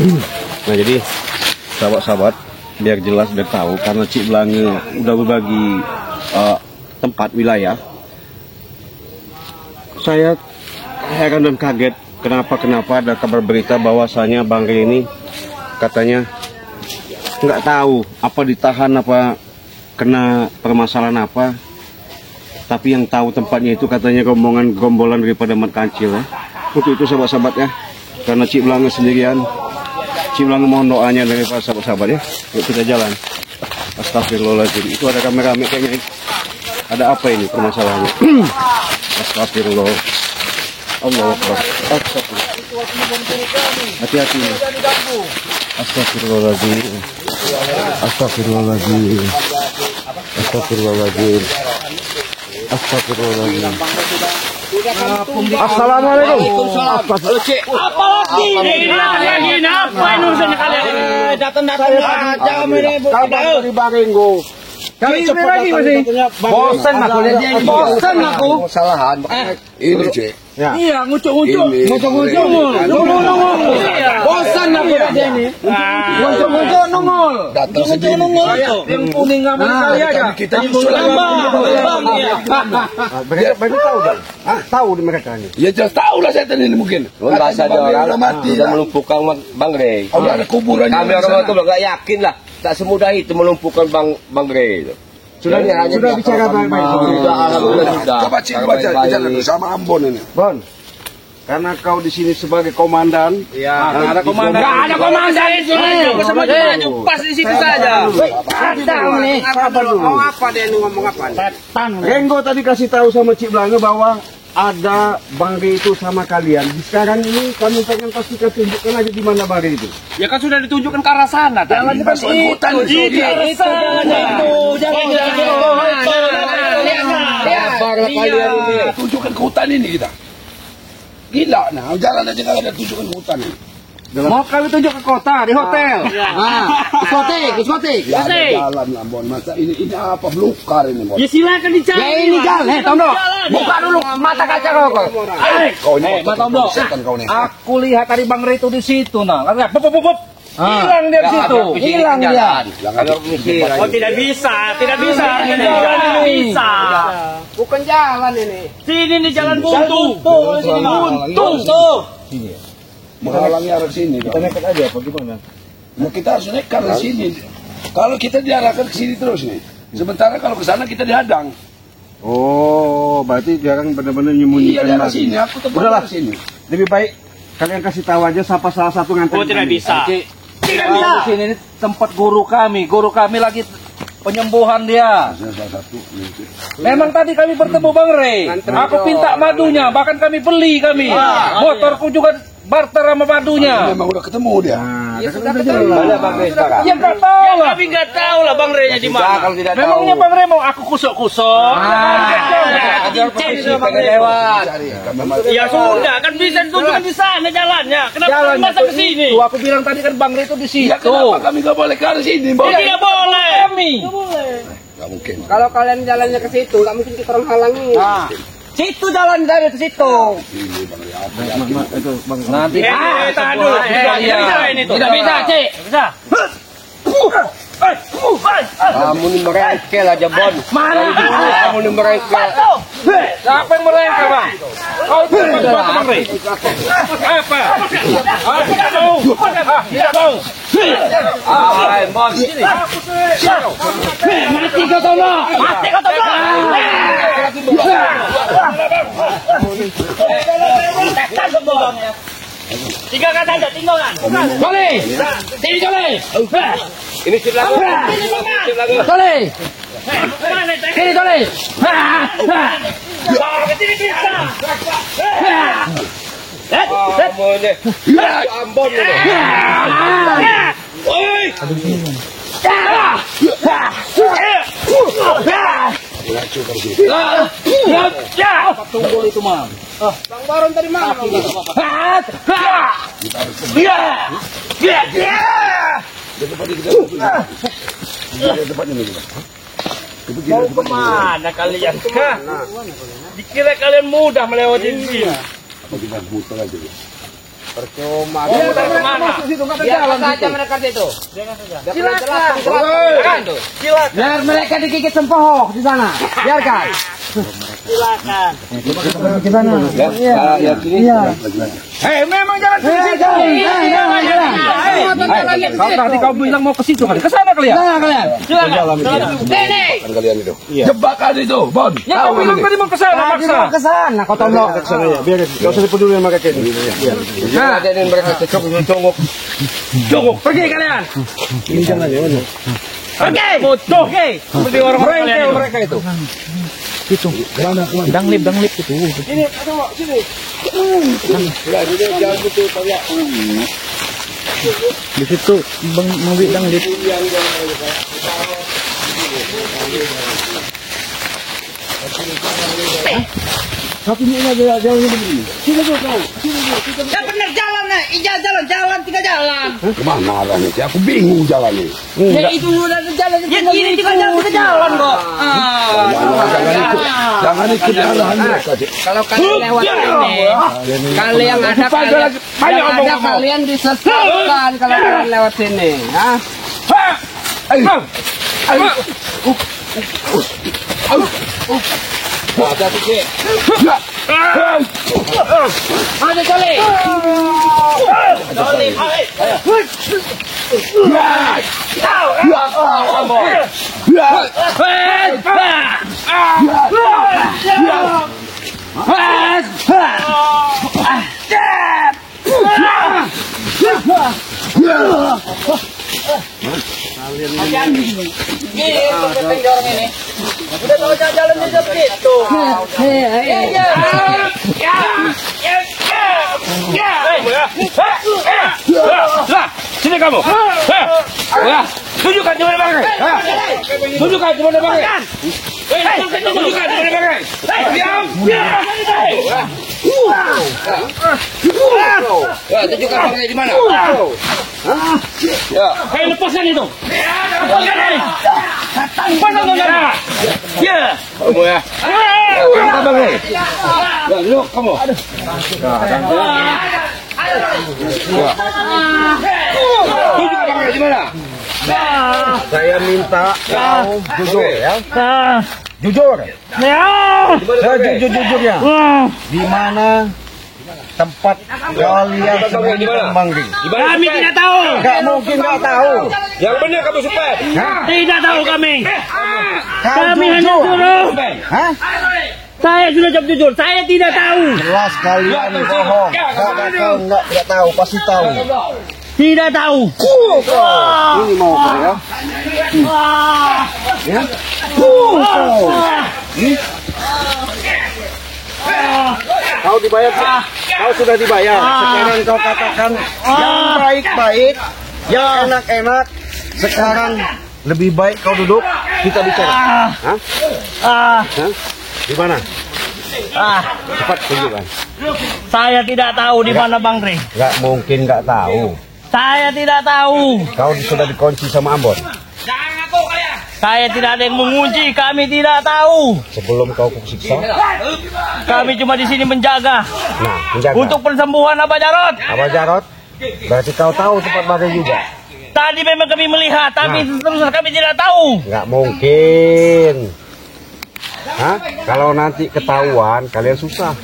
Nah jadi sahabat-sahabat, biar jelas biar tahu, karena Cik Blange udah berbagi tempat wilayah, saya heran dan kaget kenapa ada kabar berita bahwasanya Bang Rey ini katanya nggak tahu apa ditahan apa kena permasalahan apa, tapi yang tahu tempatnya itu katanya rombongan gerombolan daripada Mat Kancil ya. Untuk itu sahabat-sahabat ya, karena Cik Blange sendirian, Cik Blange mohon doanya dari para sahabat-sahabat ya. Yuk kita jalan. Astagfirullahaladzim, itu ada kamera kayaknya. Ada apa ini permasalahannya? Astagfirullah. Allah Akbar. Hati-hati. Astagfirullahaladzim. Astagfirullahaladzim. Astagfirullahaladzim. Astagfirullahaladzim. Assalamualaikum. Apalagi ini apa ini urusannya kalian? Datang-datang aja ini Kabar dari Baringgo. Kami cepat lagi bosan aku lihat ini. Bosan aku. Kesalahan. Ini cek. Iya, ngucuk-ngucuk. Ngucuk-ngucuk. Nongol. Bosan aku lihat ini. Ngucuk-ngucuk nongol. Ngucuk-ngucuk nongol. Yang kuning ngambil saya aja. Kita Mereka tahu kan? Tahu di mereka ini. ya jelas tahu lah saya tadi ini mungkin. Bahasa orang mati sudah melumpuhkan Bang Rey. Oh, ada kuburannya. Kami orang itu nggak yakin lah, tak semudah itu melumpuhkan Bang Rey itu. Sudah bicara baik-baik. Sudah, alhamdulillah sudah. Coba cik baca sama Ambon ini. Bon, karena kau di sini sebagai komandan. Ya, ada komandan. Enggak ada komandan di sini. Sama cuma pas di situ saja. Datang nih. Apa dia ngomong apa? Datang. Renggo tadi kasih tahu sama Cik Blange bahwa ada Bang Rey itu sama kalian. Sekarang ini kami pengen pasti tunjukkan aja di mana Bang Rey itu. Ya kan sudah ditunjukkan ke arah sana. Jangan dimasukin hutan itu. Tunjukkan ke hutan ini kita. Gila, nah jalan aja nggak ada tunjukkan ke hutan ini. Mau kami tunjuk ke kota, di hotel. Diskotik. Ya ada jalan lah, Bon. Masa ini apa belukar ini, Bon? Ya silakan dicari. Ya ini jalan, Tondo. Buka dulu mata kaca kau. Kau ini Mas Tondo. kau nih. Aku lihat tadi Bang Rey itu di situ, nah. Hilang dia di situ. Hilang dia. Oh, tidak bisa. Tidak bisa. Bukan jalan ini. Sini nih jalan buntu. Buntu. Menghalangi arah sini. Kita nekat aja apa gimana? Nah, kita harus nekat di sini. Kalau kita diarahkan ke sini terus nih. Sementara kalau ke sana kita dihadang. Oh, berarti jarang benar-benar Iya, menyembunyikan di arah lagi. sini. Aku tetap Udahlah. di sini. Lebih baik kalian kasih tahu aja siapa salah satu nganter. Oh, tidak bisa. Tidak bisa. Sini ini tempat guru kami. Guru kami lagi penyembuhan dia. Salah satu. Memang tadi kami bertemu Bang Rey. Aku minta madunya, bahkan kami beli kami. Motorku juga barter sama madunya. Memang udah ketemu dia. Nah, Ya kan sudah udah ketemu. jalan. Ya nggak tahu lah. Kami nggak tahu lah Bang Rey-nya di mana. Kalau tidak tahu. Memangnya Bang Rey mau aku kusuk-kusuk. Ajar pengen lewat. Ya sudah, kan bisa ditunjukkan di sana jalannya. Kenapa masa ke sini? Itu aku bilang tadi kan Bang Rey itu di Ya situ. kenapa kami nggak boleh ke arah sini, Bon? Tidak boleh. Kami. Nggak mungkin. Kalau kalian jalannya ke situ, nggak mungkin kita orang halangi. Situ jalan dari situ. Ini Bang Ria, apa ya? Itu Bang. Nanti Tahan dulu. Tidak bisa ini tuh. Tidak bisa, Cik. Bisa. Kamu ini merengkel aja, Bon. Mana? Kamu ini merengkel. Siapa yang merengkel, Bang? Kau itu Bang Rey. Apa? Tidak mau. Tidak mau. Bon, sini. Mati kau Tono. Mati kau Tono. Tinggalkan saja, tinggalkan. Jole. Sini Jole. Ini silakan. Jole. Mana Sini Jole. ke sini bisa. Kamu ini. Ambon ini. Oi. Tunggul itu, Mam. Bang Baron tadi mana? Bang? Mau kemana kalian? Dikira kalian mudah melewati sini. Percuma. Muter kemana? Biarkan saja mereka itu. Silakan. Biar mereka digigit sempohok di sana. Biarkan. Silakan. Hei, memang jalan ke situ. Kalau tadi kau bilang mau ke situ, ke sana kalian. Silakan. Ini. Kalian itu. Jebakan itu, Bon. Ya, kau bilang tadi mau ke sana, maksa. Ke sana, kau tolong. Ke sana ya, biar enggak usah peduli sama mereka ini. Nah, dan mereka cocok. Pergi kalian. Ini jangan ya. Pergi. Pergi. Seperti orang-orang kalian mereka itu. Danglip itu. Ini, aduh, sini. Di situ Bang Mawi danglip. Tapi ini aja jalan begini. Ya benar jalan, jalan, tiga jalan. Kemana arahnya? Aku bingung jalannya. Ya itu udah jalan. Ya ini tiga jalan kok. Jangan ikut arahan mereka. Kalau kalian lewat ini, kalian ada kalian disesatkan kalau kalian lewat sini. Ada kali. Udah tahu jalan di seperti itu. Sini kamu. Tunjukkan di mana bangkai. Tunjukkan di mana bangkai. Tunjukkan di mana bangkai. Diam. Tunjukkan bangkai di mana? Hei, lepaskan itu. Lepaskan ini. Lepaskan itu. Ya. Kamu ya. Angkat bangkai. Duduk kamu. Tunjukkan bangkai di mana? Saya minta kau jujur ya. Jujur. Saya jujur ya. Di mana tempat kalian sembunyikan Bang Ring? Kami tidak tahu. Gak mungkin gak tahu. Yang benar kamu supet. Tidak tahu kami. Kau Kami hanya jujur. suruh. Hah? Saya sudah jawab jujur. Saya tidak tahu. Jelas kalian bohong. Gak tidak tahu, pasti tahu. Tidak tahu. Ini mau kau ya? Ya? Kau dibayar, kau sudah dibayar. Sekarang kau katakan yang baik-baik, yang enak-enak. Sekarang lebih baik kau duduk, kita bicara. Hah? Hah? Di mana? Cepat tunjukkan. Saya tidak tahu di mana Bang Ring. Gak mungkin gak tahu. Saya tidak tahu. Kau sudah dikunci sama Ambon. Saya tidak ada yang mengunci. Kami tidak tahu. Sebelum kau kusiksa, Kami cuma di sini menjaga menjaga. untuk penyembuhan Abah Jarot. Abah Jarot, berarti kau tahu tempat Badai juga. Tadi memang kami melihat, tapi terus kami tidak tahu. Nggak mungkin. Hah? Kalau nanti ketahuan, kalian susah.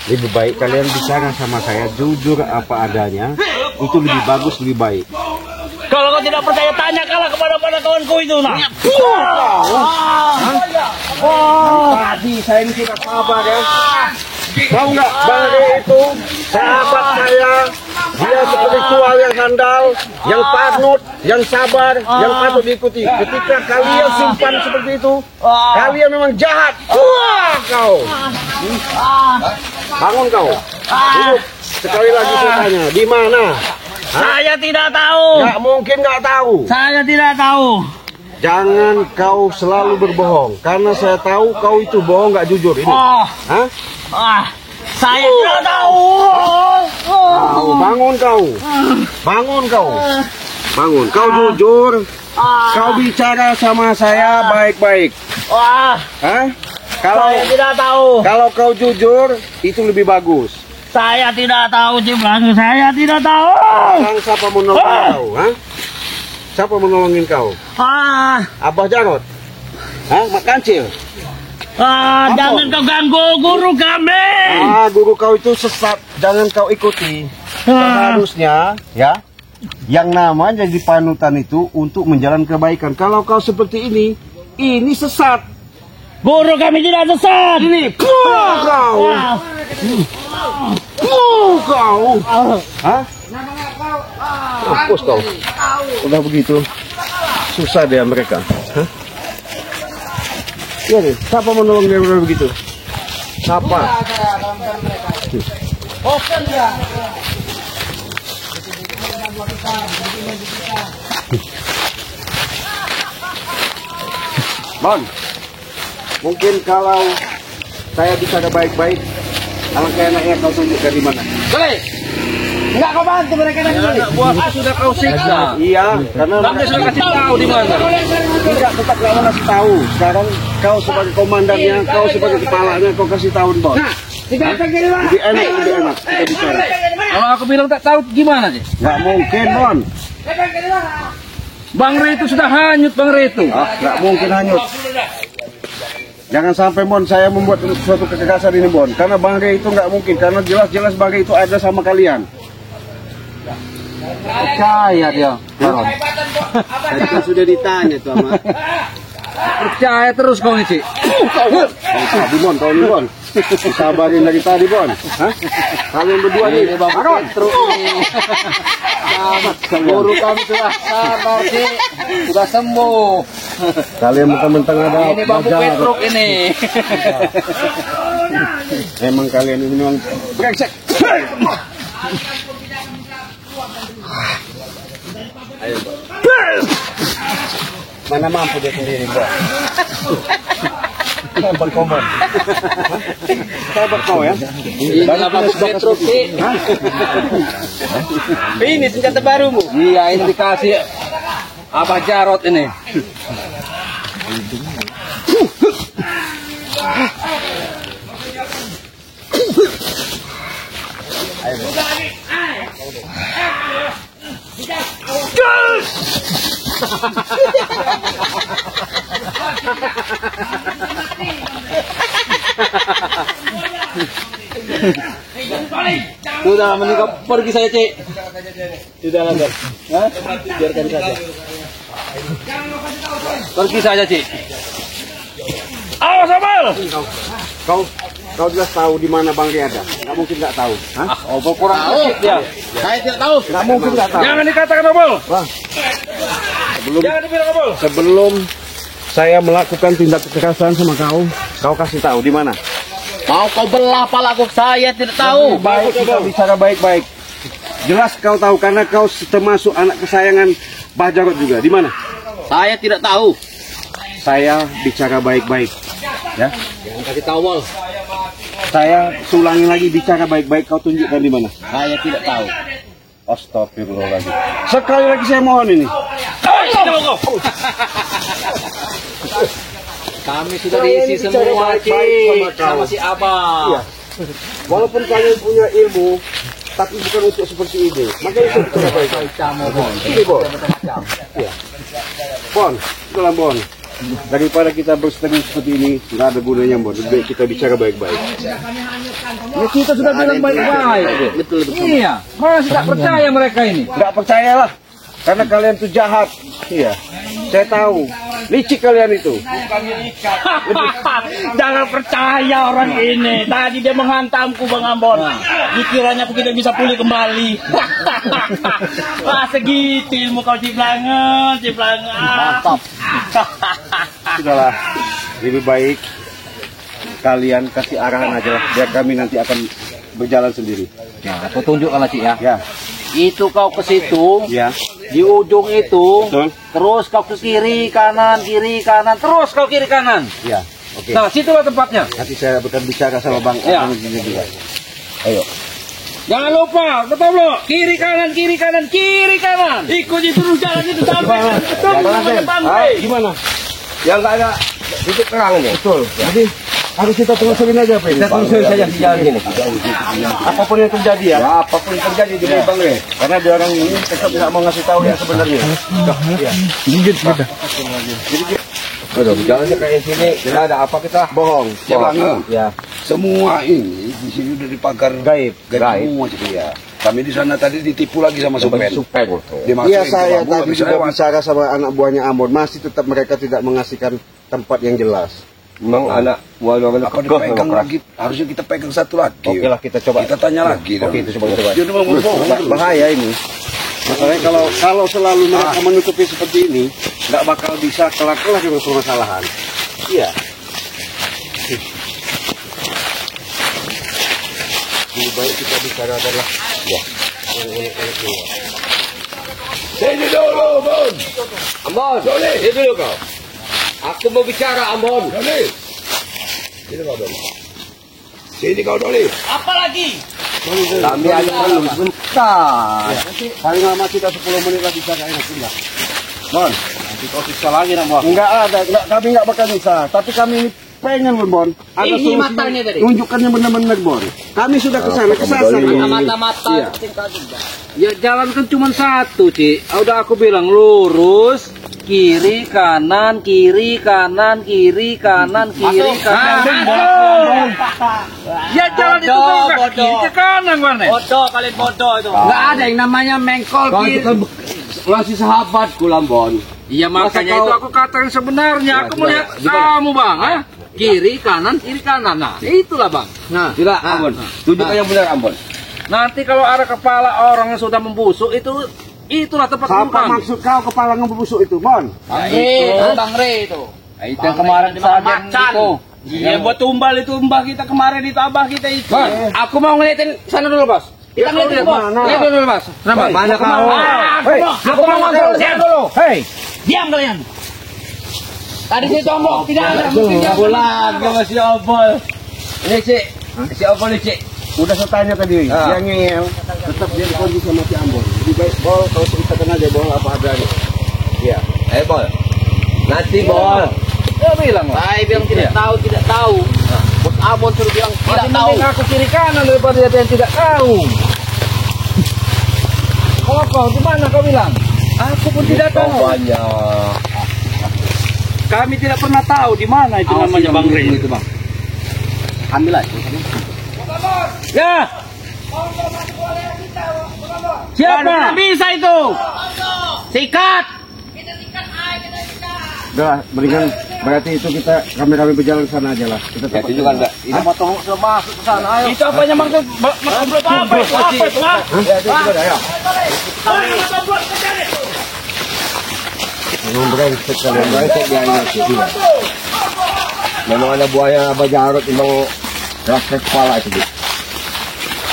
Lebih baik kalian bicara sama saya jujur apa adanya. Itu lebih bagus, lebih baik. Kalau kau tidak percaya, tanyakanlah kepada kawanku itu. Nah. Tadi saya ini tidak sabar ya. Tahu nggak, Badai itu sahabat saya. Dia seperti tual yang handal, yang panut, yang sabar, yang patut diikuti. Ketika kalian simpan seperti itu, kalian memang jahat. Kau. Bangun kau. Duduk. Sekali lagi saya tanya, di mana? Saya tidak tahu. Nggak mungkin nggak tahu. Saya tidak tahu. Jangan kau selalu berbohong, karena saya tahu kau itu bohong nggak jujur ini. Hah? Saya tidak tahu. Kau bangun kau. Bangun kau. Bangun. Kau jujur. Kau bicara sama saya baik-baik. Hah? Saya tidak tahu. Kalau kau jujur itu lebih bagus. Saya tidak tahu, Ciplang. Saya tidak tahu. Sekarang siapa menolongin kau? Hah? Siapa menolongin kau? Abah Jarot? Hah? Mak Kancil? Jangan kau ganggu guru kami. Guru kau itu sesat. Jangan kau ikuti. Seharusnya, ya, yang namanya di panutan itu untuk menjalankan kebaikan. Kalau kau seperti ini sesat. Guru kami tidak sesat. Ini, kau. Hah? Mampus kau. Udah begitu, susah dia mereka. Hah? Iya nih, siapa menolong dia udah begitu? Siapa? Bon, mungkin kalau saya bisa ada baik-baik, alangkah enaknya kau tunjukkan di mana. Enggak kau bantu mereka dari sini. Sudah kau siksa. Iya, karena Kami sudah kasih tahu di mana. tidak tetap nggak mau kasih tahu. Sekarang kau sebagai komandannya, kau sebagai kepalanya, kau kasih tahu Bon. Lebih enak kita bicara. Kalau aku bilang tak tahu gimana sih? Nggak mungkin Bon. Bang Re itu sudah hanyut, Bang Re itu. Nggak mungkin hanyut. Jangan sampai Bon saya membuat suatu kekerasan ini Bon. Karena Bang Re itu nggak mungkin. Karena jelas-jelas Bang Re itu ada sama kalian. Percaya dia. Tadi kan sudah ditanya tuh sama. Percaya terus kau nih, Cik. Tadi Bon, kau nih Bon. Sabarin dari tadi Bon. Hah? Kalian berdua nih. Marot. Guru kami sudah sabar, Cik. Sudah sembuh. Kalian mentang-mentang ada Ini bambu majalah. petruk ini. Emang kalian ini memang brengsek. Mana mampu dia sendiri, Bon? Hebat kau, Bon. Hebat kau ya. Ini bambu petruk, Cik. Ini senjata barumu. Iya, ini dikasih Abah Jarot ini. Sudah menikah pergi saya, Cik. Sudah langgar. Biarkan saja. Pergi saja, Cik. Awas, Abel. Kau jelas tahu di mana Bang Re ada. Nggak mungkin nggak tahu. Hah? Kurang asik dia. Saya tidak tahu. Nggak mungkin nggak tahu. Jangan dikatakan Abel. Jangan dibilang Abel. Sebelum saya melakukan tindak kekerasan sama kau kasih tahu di mana. Mau kau belah palaku, saya tidak tahu. Baik, kita bicara baik-baik. Jelas kau tahu karena kau termasuk anak kesayangan Bah Jarot juga. Di mana? Saya tidak tahu. Saya bicara baik-baik. Ya. Jangan kasih tahu, Mol. Saya ulangi lagi bicara baik-baik. Kau tunjukkan di mana. Saya tidak tahu. Astagfirullahaladzim. Sekali lagi saya mohon ini. Kami sudah diisi semua, Cik. Sama si Abah. Iya. Walaupun kalian punya ilmu, tapi bukan untuk seperti ini. Makanya saya bicara baik-baik. Ini Bon. Iya. Bon, itulah Bon. Daripada kita berseteru seperti ini, nggak ada gunanya Bon. Lebih baik kita bicara baik-baik. Ya, kita sudah bilang baik-baik. Betul. Iya. Masih tak percaya mereka ini. Nggak percayalah, karena kalian tuh jahat. Iya, saya tahu. Licik kalian itu. Jangan percaya orang ini. Tadi dia menghantamku Bang Ambon. Dikiranya aku tidak bisa pulih kembali. Wah segitu ilmu kau Ciplangan. Mantap. Sudahlah, lebih baik kalian kasih arahan aja lah. Biar kami nanti akan berjalan sendiri. Ya, aku tunjukkanlah, Cik ya. Ya, Itu kau ke situ, ya. di ujung itu, Betul. terus kau ke kiri kanan, terus kau kiri kanan. Ya, oke. Nah, situlah tempatnya. Nanti saya akan bicara sama Bang Ya. Abang ini juga. Ayo. Jangan lupa, betul lo. Kiri kanan. Ikuti terus jalan itu sampai ketemu Jalan, dengan Sen. Bang Ah, Re. gimana? Yang nggak ada titik terang ini. Betul. Jadi Harus kita telusurin aja, Pak. Kita telusuri saja di jalan ini. Apapun yang terjadi ya. Ya, apapun yang terjadi di Bang Re. Karena dia orang ini tetap tidak mau ngasih tahu yang sebenarnya. Iya. Aduh, jalannya kayak sini. Kita ada apa kita? Bohong. Bang, Ya. semua ini di sini udah dipagar Gaib. semua ya. Kami di sana tadi ditipu lagi sama Supen. Supeng. Iya, saya Bambu, nggak tadi bisa sudah lewat. bicara sama anak buahnya Ambon, masih tetap mereka tidak mengasihkan tempat yang jelas. Memang anak buah Apa dipegang lagi? Harusnya kita pegang satu lagi. Oke lah, kita coba. Kita tanya lagi. Oke, itu coba. Dia udah mau bohong. Bahaya ini. Masalahnya kalau selalu mereka menutupi seperti ini, nggak bakal bisa kelar-kelar dengan permasalahan. Iya. Lebih baik kita bicara adalah ya, yang unik-unik ini. Sini dulu, Bon. Ambon, ini dulu kau. Aku mau bicara, Ambon. Doli. Sini kau, Doli. Sini kau, Doli. Apa lagi? Kami ada perlu sebentar. Paling lama kita 10 menit lagi bicara enak enggak? Bon, nanti kau siksa lagi nak Bon. Enggak ada, kami enggak bakal bisa. Tapi kami ini pengen Bon. Ada Ini solusi matanya tadi. tunjukkan yang benar-benar Bon. Kami sudah kesana, kesasar. Mata-mata. Iya. Ya jalan kan cuma satu, Cik. Udah aku bilang lurus, kiri kanan, kiri kanan, kiri kanan, kiri kanan. Ya jalan itu kan enggak kiri ke kanan mana? Bodoh, kalian bodoh itu. Enggak ada yang namanya mengkol Kau kiri. itu kan masih sahabatku, Lambon. Iya makanya itu aku katakan sebenarnya. Aku melihat kamu bang, ah? Kiri kanan, nah itulah bang. Nah, Tidak, Ambon. Tunjukkan yang benar, Ambon. nanti kalau arah kepala orang yang sudah membusuk itulah tempat Apa tumbang. maksud kau kepala ngebusuk itu, Bon? Bang Re itu. Itu yang kemarin saja itu. Iya, buat tumbal itu mbah kita kemarin itu abah kita itu. Bang, aku mau ngeliatin sana dulu bos. Kita ngeliatin bos. Lihat dulu mas. Kenapa? Mana kau? Hei, Aku mau ngontrol sana dulu. hei. Diam kalian. Tadi saya tombol, tidak ada. Pulang ke masih obol. Ini Cik, si obol ini Cik. Udah saya tanya tadi, Ah. yang ngeyel tetap dia kondisi sama si Ambon. Lebih baik Bol, kalau ceritakan aja Bol apa adanya. Iya. Bol. Nanti Bol. Dia bilang lah. Saya bilang tidak tahu, tidak tahu. Bos Abon suruh bilang tidak Masih tahu. mending aku kiri kanan daripada dia yang tidak tahu. Kalau kau di mana kau bilang? Aku pun tidak tahu. Banyak. Kami tidak pernah tahu di mana itu namanya Bang Re itu bang. Ambil aja. Ya. Siapa? Tidak bisa itu. Sikat. Udah, mendingan berarti itu kita kami berjalan ke sana aja lah. Kita Ya, itu juga enggak. Ini mau tolong sudah masuk ke sana. Ayo. Itu apanya maksud maksud apa itu? Apa itu? Ha? Ya, itu juga ada, ya. Memang brengsek kalian, brengsek dia ini. Memang ada buaya Abah Jarot memang rasa kepala itu. Bu.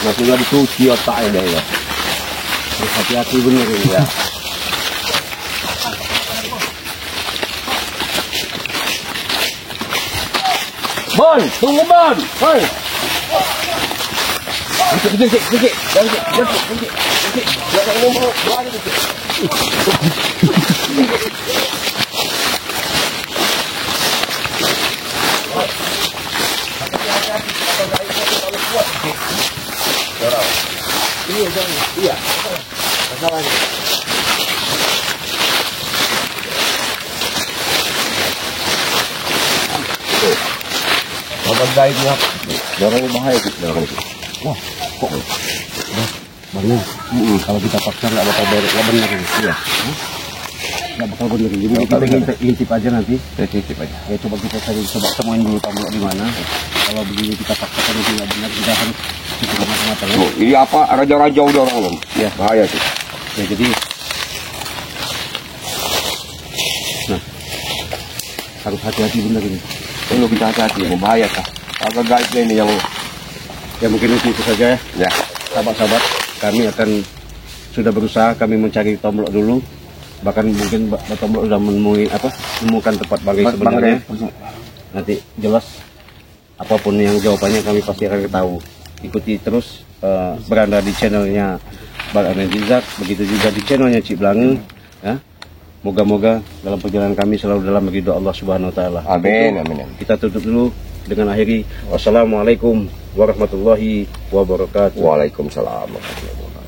Nah, sudah dicuci otaknya dia ya. Hati-hati bener ini ya. Bon, tunggu Bon. Hei, Abang gaib ni apa? Orang ni bahaya tu. Orang itu. Bangun. Kalau kita paksa nggak bakal bener ini. Iya. Nggak bakal bener. Jadi kita intip aja nanti. Titip aja. Ya coba kita coba temuin dulu tamu di mana. Kalau begini kita paksakan itu nggak benar, kita harus cuci mata-mata. Ya. Oh, ini apa? Raja-raja udah orang belum? Ya, bahaya tu. Ya jadi, nah harus hati-hati bener ini. Perlu kita hati-hati, ini bahaya kah? Agak gaib ni yang Ya mungkin itu saja ya. ya. Sahabat-sahabat, kami akan sudah berusaha, kami mencari Tomlok dulu. Bahkan mungkin Tomlok sudah menemukan tempat Bang Re sebenarnya. Nanti jelas apapun yang jawabannya kami pasti akan tahu. Ikuti terus beranda di channelnya Bang Rizak, begitu juga di channelnya Cik Blange. Ya. Moga-moga dalam perjalanan kami selalu dalam ridho Allah Subhanahu Wa Taala. Amin, amin. Kita tutup dulu. dengan akhiri wassalamualaikum warahmatullahi wabarakatuh. Waalaikumsalam warahmatullahi wabarakatuh.